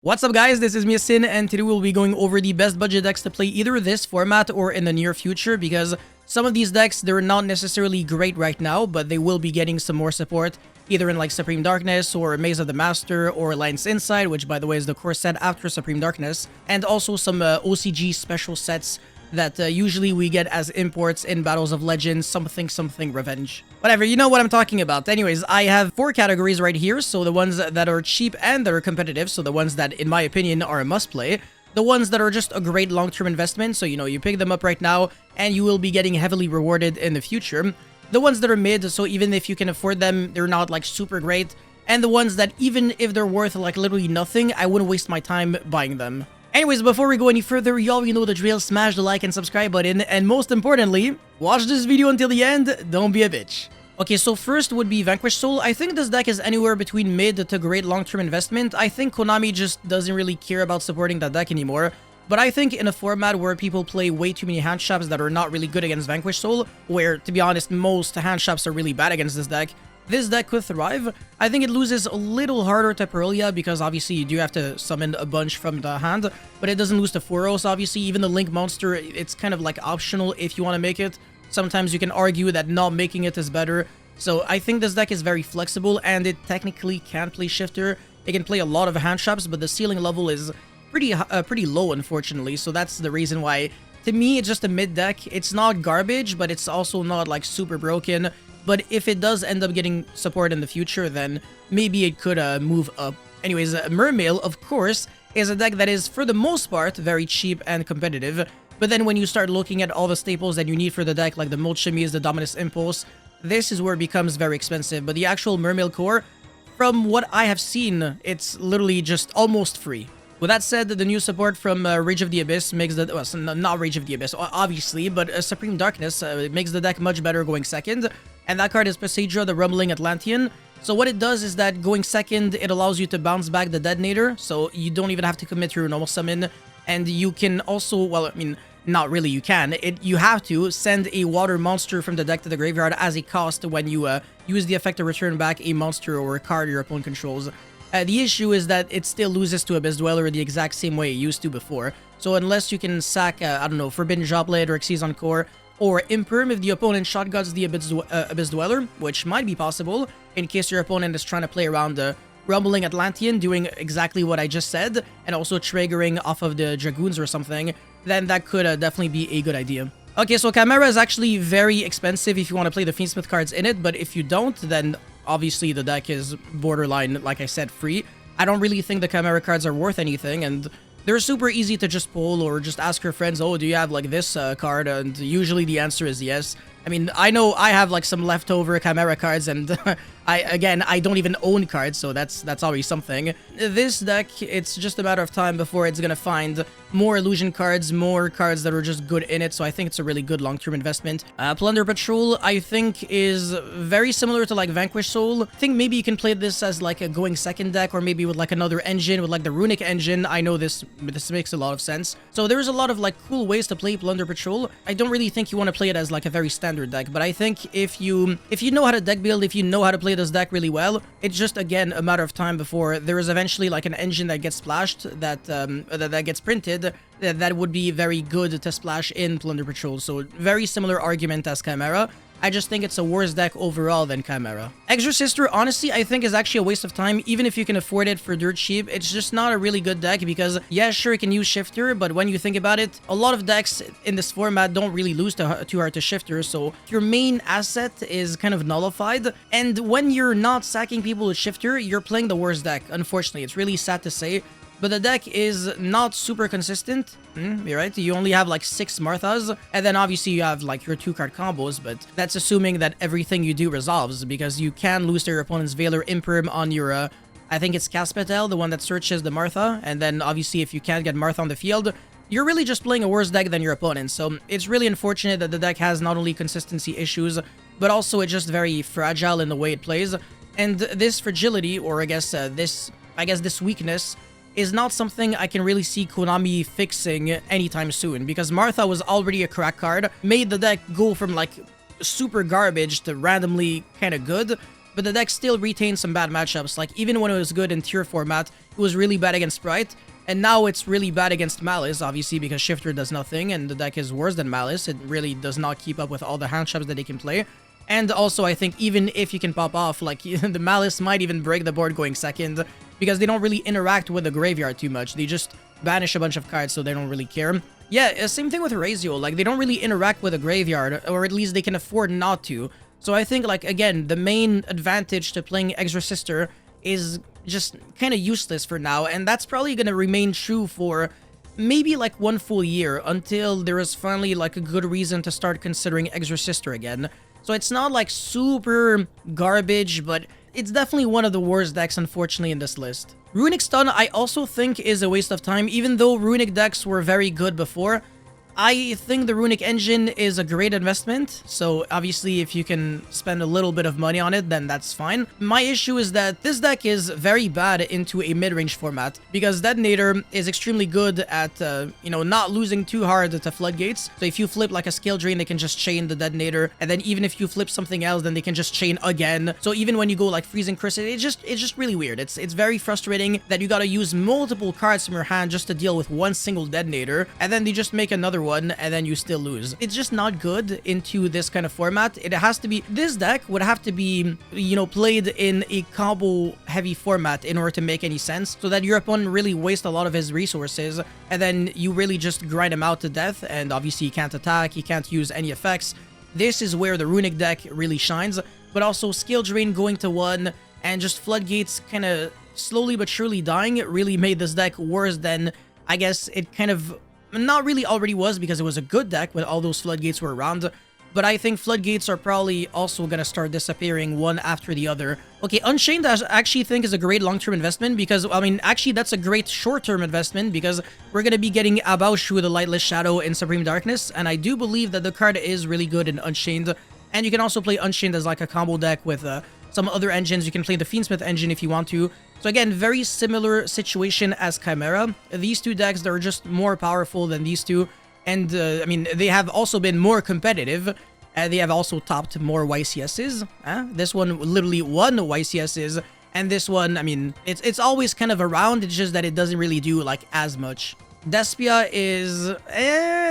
What's up guys, this is Sin, and today we'll be going over the best budget decks to play either this format or in the near future, because some of these decks, they're not necessarily great right now, but they will be getting some more support, either in like Supreme Darkness or Maze of the Master or Alliance Inside, which by the way is the core set after Supreme Darkness, and also some OCG special sets that usually we get as imports in Battles of Legends, something Revenge. Whatever, you know what I'm talking about. Anyways, I have 4 categories right here, so the ones that are cheap and that are competitive, so the ones that, in my opinion, are a must-play. The ones that are just a great long-term investment, so, you know, you pick them up right now, and you will be getting heavily rewarded in the future. The ones that are mid, so even if you can afford them, they're not, like, super great. And the ones that, even if they're worth, like, literally nothing, I wouldn't waste my time buying them. Anyways, before we go any further, you already know the drill, smash the like and subscribe button, and most importantly, watch this video until the end, don't be a bitch. Okay, so first would be Vanquish Soul. I think this deck is anywhere between mid to great long-term investment. I think Konami just doesn't really care about supporting that deck anymore. But I think in a format where people play way too many hand shops that are not really good against Vanquish Soul, where, to be honest, most hand shops are really bad against this deck could thrive. I think it loses a little harder to Perillia because obviously you do have to summon a bunch from the hand, but it doesn't lose to Furos, obviously. Even the Link monster, it's kind of like optional if you want to make it. Sometimes you can argue that not making it is better. So I think this deck is very flexible, and it technically can play Shifter. It can play a lot of hand shops, but the ceiling level is pretty low, unfortunately. So that's the reason why, to me, it's just a mid deck. It's not garbage, but it's also not like super broken. But if it does end up getting support in the future, then maybe it could move up. Anyways, Mermail, of course, is a deck that is, for the most part, very cheap and competitive. But then when you start looking at all the staples that you need for the deck, like the Molchimies, the Dominus Impulse, this is where it becomes very expensive. But the actual Mermail core, from what I have seen, it's literally just almost free. With that said, the new support from Rage of the Abyss makes the... Well, not Rage of the Abyss, obviously, but Supreme Darkness makes the deck much better going second. And that card is Passadra, the Rumbling Atlantean. So what it does is that going second, it allows you to bounce back the Detonator, so you don't even have to commit to your normal summon. And you can also, well, I mean, not really you can, you have to send a water monster from the deck to the graveyard as a cost when you use the effect to return back a monster or a card your opponent controls. The issue is that it still loses to Abyss Dweller the exact same way it used to before. So unless you can sack, I don't know, Forbidden Droplet or Xyz Encore, or Imperm if the opponent shotguns the Abyss Dweller, which might be possible, in case your opponent is trying to play around the Rumbling Atlantean, doing exactly what I just said, and also triggering off of the Dragoons or something, then that could definitely be a good idea. Okay, so Chimera is actually very expensive if you want to play the Fiendsmith cards in it, but if you don't, then obviously the deck is borderline, like I said, free. I don't really think the Chimera cards are worth anything, and they're super easy to just pull or just ask your friends, oh, do you have like this card? And usually the answer is yes. I mean, I know I have like some leftover Chimera cards, and I don't even own cards, so that's already something. This deck, it's just a matter of time before it's gonna find more illusion cards, more cards that are just good in it, so I think it's a really good long-term investment. Plunder Patrol, I think, is very similar to like Vanquish Soul. I think maybe you can play this as like a going second deck, or maybe with like another engine, with like the Runick engine. I know this makes a lot of sense. So there's a lot of like cool ways to play Plunder Patrol. I don't really think you want to play it as like a very standard deck, but I think if you know how to deck build, if you know how to play this deck really well, it's just, again, a matter of time before there is eventually like an engine that gets splashed, that gets printed, that would be very good to splash in Plunder Patrol. So very similar argument as Chimera. I just think it's a worse deck overall than Chimera. Exosister, honestly, I think is actually a waste of time, even if you can afford it for dirt cheap. It's just not a really good deck because, yeah, sure, it can use Shifter, but when you think about it, a lot of decks in this format don't really lose too hard to Shifter, so your main asset is kind of nullified. And when you're not sacking people with Shifter, you're playing the worst deck, unfortunately. It's really sad to say. But the deck is not super consistent. You're right, you only have like 6 Marthas, and then obviously you have like your 2-card combos, but that's assuming that everything you do resolves, because you can lose to your opponent's Veiler Imperm on your, I think it's Caspatel, the one that searches the Martha, and then obviously if you can't get Martha on the field, you're really just playing a worse deck than your opponent. So it's really unfortunate that the deck has not only consistency issues, but also it's just very fragile in the way it plays, and this fragility, or I guess this weakness, is not something I can really see Konami fixing anytime soon, because Martha was already a crack card, made the deck go from like super garbage to randomly kind of good, but the deck still retains some bad matchups. Like, even when it was good in tier format, was really bad against Sprite, and now it's really bad against Malice, obviously, because Shifter does nothing, and the deck is worse than Malice. It really does not keep up with all the hand traps that they can play. And also, I think even if you can pop off, like, the Malice might even break the board going second, because they don't really interact with the graveyard too much. They just banish a bunch of cards, so they don't really care. Yeah, same thing with Raziel. Like, they don't really interact with the graveyard, or at least they can afford not to. So I think, like, again, the main advantage to playing Exosister is just kind of useless for now, and that's probably going to remain true for maybe like 1 full year until there is finally like a good reason to start considering Exosister again. So it's not like super garbage, but it's definitely one of the worst decks, unfortunately, in this list. Runick Stun, I also think, is a waste of time. Even though Runick decks were very good before, I think the Runick engine is a great investment, so obviously if you can spend a little bit of money on it, then that's fine. My issue is that this deck is very bad into a mid-range format, because Detonator is extremely good at, you know, not losing too hard to Floodgates. So if you flip like a Scale Drain, they can just chain the Detonator, and then even if you flip something else, then they can just chain again. So even when you go like Freezing Crystal, it's just really weird. It's very frustrating that you gotta use multiple cards from your hand just to deal with one single Detonator, and then they just make another one, and then you still lose. It's just not good into this kind of format. It has to be, this deck would have to be, you know, played in a combo heavy format in order to make any sense, so that your opponent really wastes a lot of his resources, and then you really just grind him out to death, and obviously he can't attack, he can't use any effects. This is where the Runick deck really shines, but also Scale Drain going to 1, and just Floodgates kind of slowly but surely dying really made this deck worse than, I guess, it kind of not really already was, because it was a good deck when all those Floodgates were around. But I think Floodgates are probably also gonna start disappearing one after the other. Okay, Unchained I actually think is a great long-term investment, because, I mean, actually that's a great short-term investment, because we're gonna be getting Abaoshu, the Lightless Shadow, in Supreme Darkness, and I do believe that the card is really good in Unchained. And you can also play Unchained as like a combo deck with some other engines. You can play the Fiendsmith engine if you want to. So again, very similar situation as Chimera. These two decks, they're just more powerful than these two. And, I mean, they have also been more competitive. They have also topped more YCSs. This one literally won YCSs. And this one, I mean, it's always kind of around. It's just that it doesn't really do, like, as much. Despia is,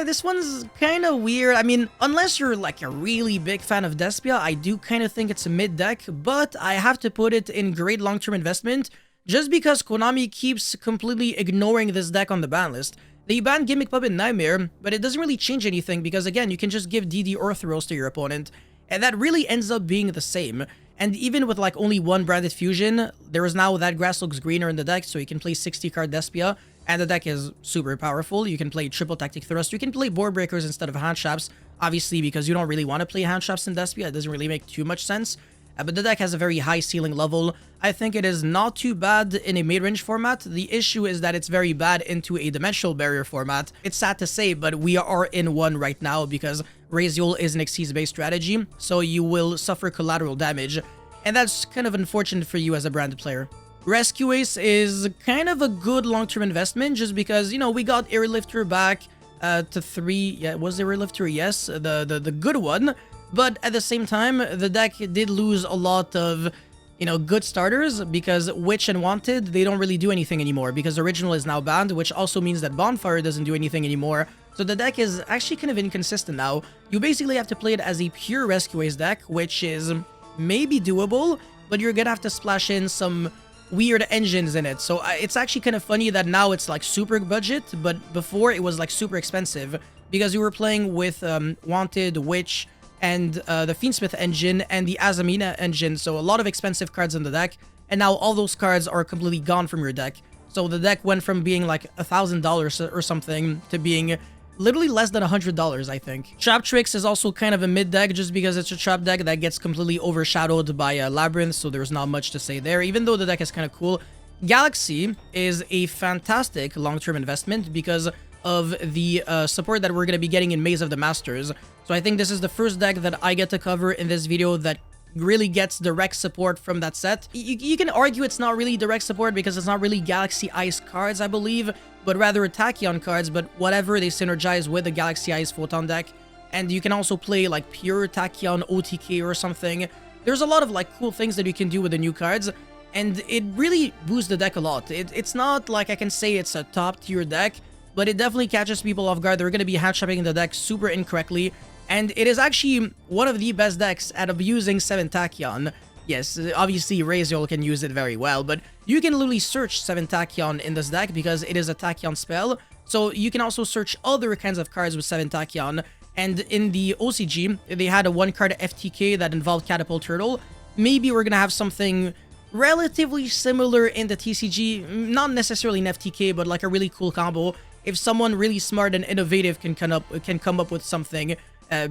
this one's kind of weird. I mean, unless you're like a really big fan of Despia, I do kind of think it's a mid deck, but I have to put it in great long-term investment just because Konami keeps completely ignoring this deck on the ban list. They banned Gimmick Puppet Nightmare, but it doesn't really change anything because, again, you can just give DD Orthros to your opponent, and that really ends up being the same. And even with like only one branded fusion, there is now That Grass Looks Greener in the deck, so you can play 60-card Despia, and the deck is super powerful. You can play Triple Tactic Thrust, you can play Board Breakers instead of Hand Traps, obviously because you don't really want to play Hand Traps in Despia, it doesn't really make too much sense. But the deck has a very high ceiling level. I think it is not too bad in a mid-range format. The issue is that it's very bad into a Dimensional Barrier format. It's sad to say, but we are in one right now because Raziel is an Xyz-based strategy, so you will suffer collateral damage, and that's kind of unfortunate for you as a branded player. Rescue Ace is kind of a good long-term investment just because, you know, we got Airlifter back to 3. Yeah, was Airlifter? Yes, the good one. But at the same time, the deck did lose a lot of, you know, good starters because Witch and Wanted, they don't really do anything anymore because Original is now banned, which also means that Bonfire doesn't do anything anymore. So the deck is actually kind of inconsistent now. You basically have to play it as a pure Rescue Ace deck, which is maybe doable, but you're gonna have to splash in some weird engines in it. So it's actually kind of funny that now it's like super budget, but before it was like super expensive because you were playing with Wanted, Witch, and the Fiendsmith engine and the Azamina engine, so a lot of expensive cards in the deck, and now all those cards are completely gone from your deck. So the deck went from being like $1,000 or something to being literally less than $100, I think. Trap Tricks is also kind of a mid deck just because it's a trap deck that gets completely overshadowed by Labyrinth, so there's not much to say there, even though the deck is kind of cool. Galaxy is a fantastic long-term investment because of the support that we're going to be getting in Maze of the Masters. So I think this is the first deck that I get to cover in this video that really gets direct support from that set. You can argue it's not really direct support because it's not really Galaxy Ice cards, I believe, but rather Tachyon cards, but whatever, they synergize with the Galaxy Ice Photon deck. And you can also play like pure Tachyon OTK or something. There's a lot of like cool things that you can do with the new cards. and it really boosts the deck a lot. It's not like I can say it's a top tier deck, but it definitely catches people off guard. They're going to be hand trapping the deck super incorrectly, and it is actually one of the best decks at abusing 7 Tachyon. Yes, obviously Raidraptor can use it very well, but you can literally search 7 Tachyon in this deck because it is a Tachyon spell. So you can also search other kinds of cards with 7 Tachyon. And in the OCG, they had a 1-card FTK that involved Catapult Turtle. Maybe we're gonna have something relatively similar in the TCG, not necessarily an FTK, but like a really cool combo. If someone really smart and innovative can come up with something,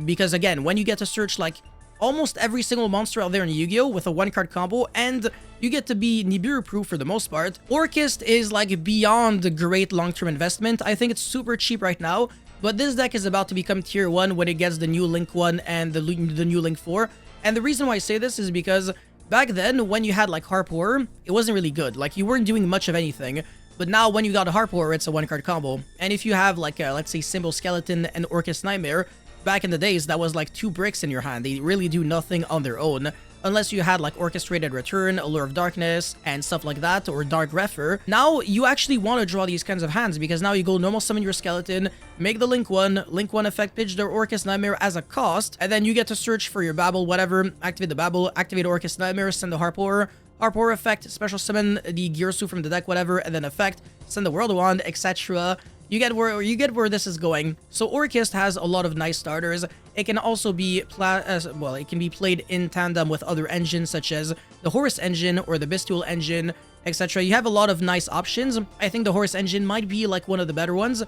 because again, when you get to search like almost every single monster out there in Yu-Gi-Oh! With a 1-card combo, and you get to be Nibiru-proof for the most part. Orcust is like beyond a great long-term investment. I think it's super cheap right now, but this deck is about to become tier 1 when it gets the new Link 1 and the new Link 4. And the reason why I say this is because back then, when you had like Harp Horror, it wasn't really good. Like, you weren't doing much of anything. But now, when you got a Harp Horror, it's a 1-card combo. And if you have like, let's say, Symbol Skeleton and Orcust Nightmare, back in the days, that was like 2 bricks in your hand. They really do nothing on their own. Unless you had like Orchestrated Return, Allure of Darkness, and stuff like that, or Dark Refer. Now, you actually want to draw these kinds of hands, because now you go normal summon your skeleton, make the Link 1 effect, pitch their Orcust Nightmare as a cost, and then you get to search for your Babble, whatever, activate the Babble, activate Orcust Nightmare, send the Harp Horror effect, special summon the Girsu from the deck, whatever, and then effect, send the World Wand, etc. You get where this is going. So Orcust has a lot of nice starters. It can also be it can be played in tandem with other engines such as the Horus engine or the Bestial engine, etc. You have a lot of nice options. I think the Horus engine might be like one of the better ones.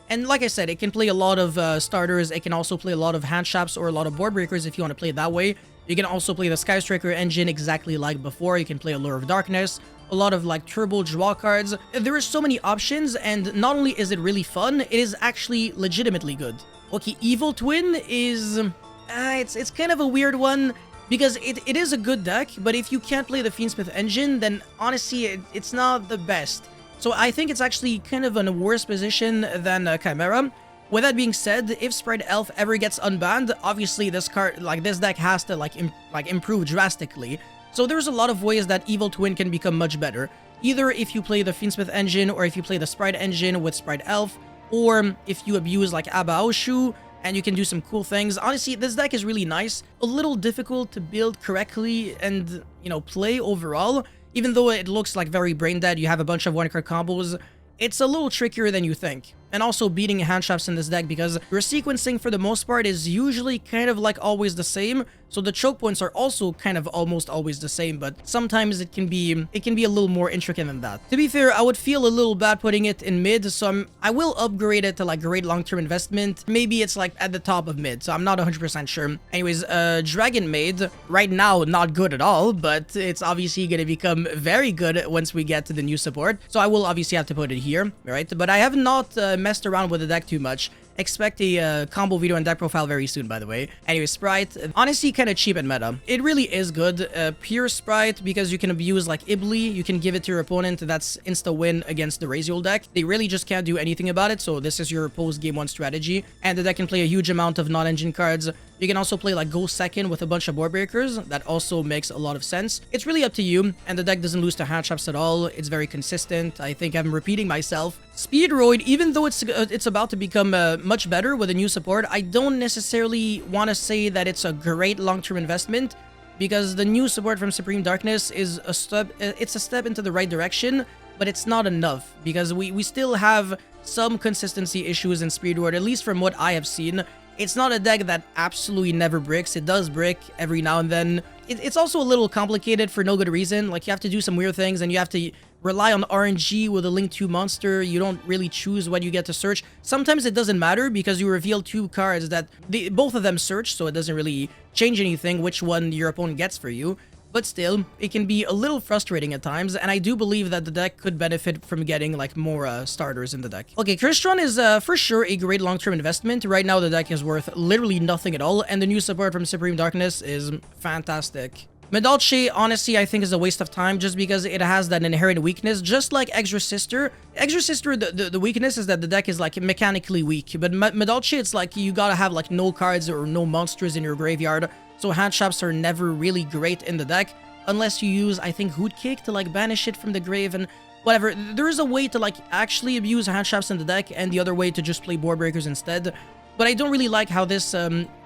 And like I said, it can play a lot of starters. It can also play a lot of hand traps or a lot of board breakers if you want to play it that way. You can also play the Sky Striker engine exactly like before. You can play Allure of Darkness, a lot of like turbo draw cards. There are so many options, and not only is it really fun, it is actually legitimately good. Okay, Evil Twin is... it's kind of a weird one, because it is a good deck, but if you can't play the Fiendsmith engine, then honestly, it's not the best. So I think it's actually kind of in a worse position than Chimera. With that being said, if Sprite Elf ever gets unbanned, obviously this card, like this deck has to improve drastically. So there's a lot of ways that Evil Twin can become much better. Either if you play the Fiendsmith engine, or if you play the Sprite engine with Sprite Elf, or if you abuse like Abaoshu, and you can do some cool things. Honestly, this deck is really nice. A little difficult to build correctly and, you know, play overall. Even though it looks like very brain dead, you have a bunch of 1-card combos, it's a little trickier than you think. And also beating hand traps in this deck, because your sequencing for the most part is usually kind of like always the same. So the choke points are also kind of almost always the same, but sometimes it can be a little more intricate than that. To be fair, I would feel a little bad putting it in mid, so I will upgrade it to like great long-term investment. Maybe it's like at the top of mid, so I'm not 100% sure. Anyways, Dragon Maid, right now not good at all, but it's obviously going to become very good once we get to the new support. So I will obviously have to put it here, right? But I have not messed around with the deck too much. Expect a combo video and deck profile very soon, by the way. Anyway, Sprite, honestly kind of cheap and meta. It really is good. Pure Sprite, because you can abuse like Ibli, you can give it to your opponent, that's insta-win against the Raidraptor deck. They really just can't do anything about it, so this is your post-game 1 strategy. And the deck can play a huge amount of non-engine cards. You can also play like Go Second with a bunch of board breakers. That also makes a lot of sense. It's really up to you, and the deck doesn't lose to hand traps at all. It's very consistent. I think I'm repeating myself. Speedroid, even though it's about to become much better with a new support, I don't necessarily want to say that it's a great long-term investment, because the new support from Supreme Darkness is a step. It's a step into the right direction, but it's not enough, because we still have some consistency issues in Speedroid, at least from what I have seen. It's not a deck that absolutely never bricks. It does brick every now and then. It's also a little complicated for no good reason. Like, you have to do some weird things, and you have to rely on RNG with a Link 2 monster. You don't really choose what you get to search. Sometimes it doesn't matter, because you reveal 2 cards that both of them search, so it doesn't really change anything which one your opponent gets for you. But still, it can be a little frustrating at times, and I do believe that the deck could benefit from getting like more starters in the deck. Okay, Crystron is for sure a great long-term investment. Right now, the deck is worth literally nothing at all, and the new support from Supreme Darkness is fantastic. Medalche, honestly, I think is a waste of time, just because it has that inherent weakness, just like Exosister. Exosister, the weakness is that the deck is like mechanically weak, but Medalche, it's like you gotta have like no cards or no monsters in your graveyard, so hand traps are never really great in the deck. unless you use, I think, Hoot Kick to like banish it from the grave and whatever. There is a way to like actually abuse hand traps in the deck, and the other way to just play board breakers instead. But I don't really like how this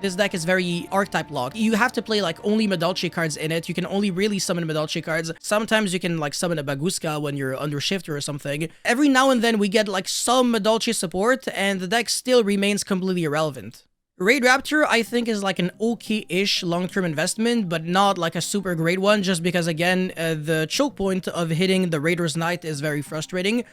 this deck is very archetype locked. You have to play like only Madolche cards in it. You can only really summon Madolche cards. Sometimes you can like summon a Baguska when you're under Shifter or something. Every now and then we get like some Madolche support, and the deck still remains completely irrelevant. Raidraptor, I think, is like an okay-ish long-term investment, but not like a super great one, just because, again, the choke point of hitting the Raider's Knight is very frustrating.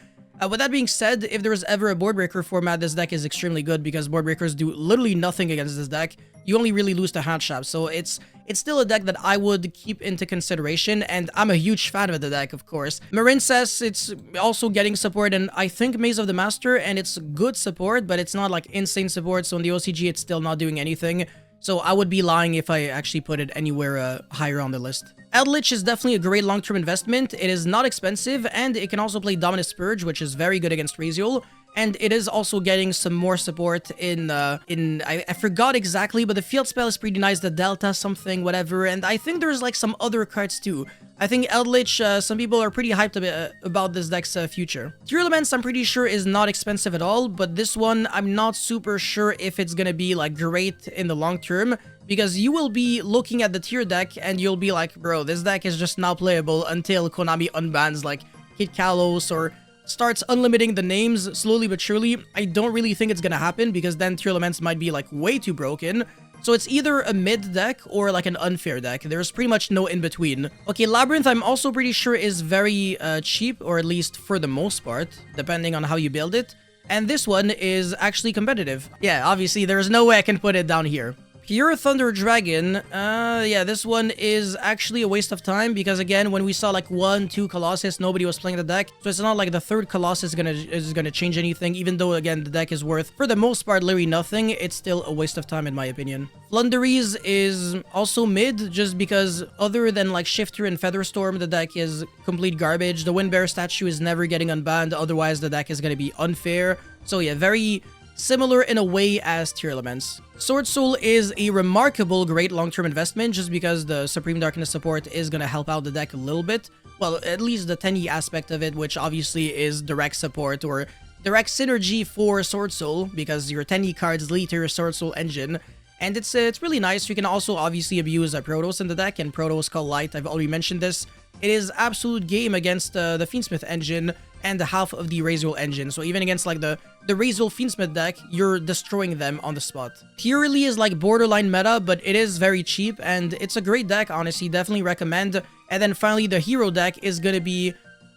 With that being said, if there is ever a board breaker format, this deck is extremely good because board breakers do literally nothing against this deck. You only really lose to hand trap, so it's still a deck that I would keep into consideration, and I'm a huge fan of the deck, of course. Marincess, it's also getting support, and I think Maze of the Master, and it's good support, but it's not like insane support, so in the OCG it's still not doing anything. So I would be lying if I actually put it anywhere higher on the list. Eldritch is definitely a great long-term investment. It is not expensive, and it can also play Dominus Spurge, which is very good against Raziel. And it is also getting some more support I forgot exactly, but the field spell is pretty nice, the Delta something, whatever. And I think there's like some other cards too. I think Eldritch, some people are pretty hyped about this deck's future. Tier Elements, I'm pretty sure, is not expensive at all, but this one, I'm not super sure if it's gonna be like great in the long term, because you will be looking at the tier deck and you'll be like, bro, this deck is just not playable until Konami unbans like Kid Kalos or starts unlimiting the names slowly but surely. I don't really think it's gonna happen, because then Tier Elements might be like way too broken. So it's either a mid deck or like an unfair deck. There's pretty much no in between. Okay, Labyrinth I'm also pretty sure is very cheap, or at least for the most part, depending on how you build it. And this one is actually competitive. Yeah, obviously there's no way I can put it down here. Pure Thunder Dragon, yeah, this one is actually a waste of time, because again, when we saw like 1-2 Colossus, nobody was playing the deck, so it's not like the third Colossus is gonna change anything. Even though, again, the deck is worth, for the most part, literally nothing, it's still a waste of time in my opinion. Flunderies is also mid, just because other than like Shifter and Featherstorm, the deck is complete garbage. The Windbearer statue is never getting unbanned, otherwise the deck is gonna be unfair. So yeah, very similar in a way as Tier Elements. Sword Soul is a remarkable great long-term investment, just because the Supreme Darkness support is going to help out the deck a little bit. Well, at least the 10E aspect of it, which obviously is direct support or direct synergy for Sword Soul, because your 10E cards lead to your Sword Soul engine. And it's really nice. You can also obviously abuse Protoss in the deck, and Protoss Call Light, I've already mentioned this. It is absolute game against the Fiendsmith engine and half of the Raziel engine. So even against like the Raziel Fiendsmith deck, you're destroying them on the spot. Purely is like borderline meta, but it is very cheap, and it's a great deck, honestly. Definitely recommend. And then finally, the hero deck is going to be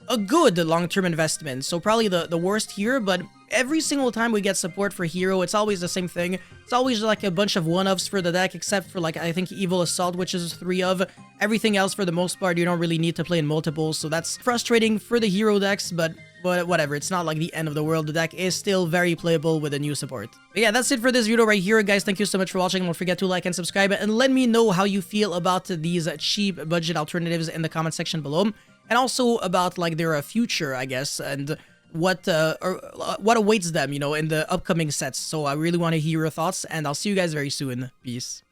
a good long-term investment. So probably the worst here, but every single time we get support for hero, it's always the same thing. It's always like a bunch of one-offs for the deck, except for like, I think, Evil Assault, which is 3 of. Everything else, for the most part, you don't really need to play in multiples, so that's frustrating for the hero decks, but whatever. It's not like the end of the world. The deck is still very playable with the new support. But yeah, that's it for this video right here, guys. Thank you so much for watching. Don't forget to like and subscribe, and let me know how you feel about these cheap budget alternatives in the comment section below. And also about like their future, I guess, and what awaits them, you know, in the upcoming sets. So I really want to hear your thoughts, and I'll see you guys very soon. Peace.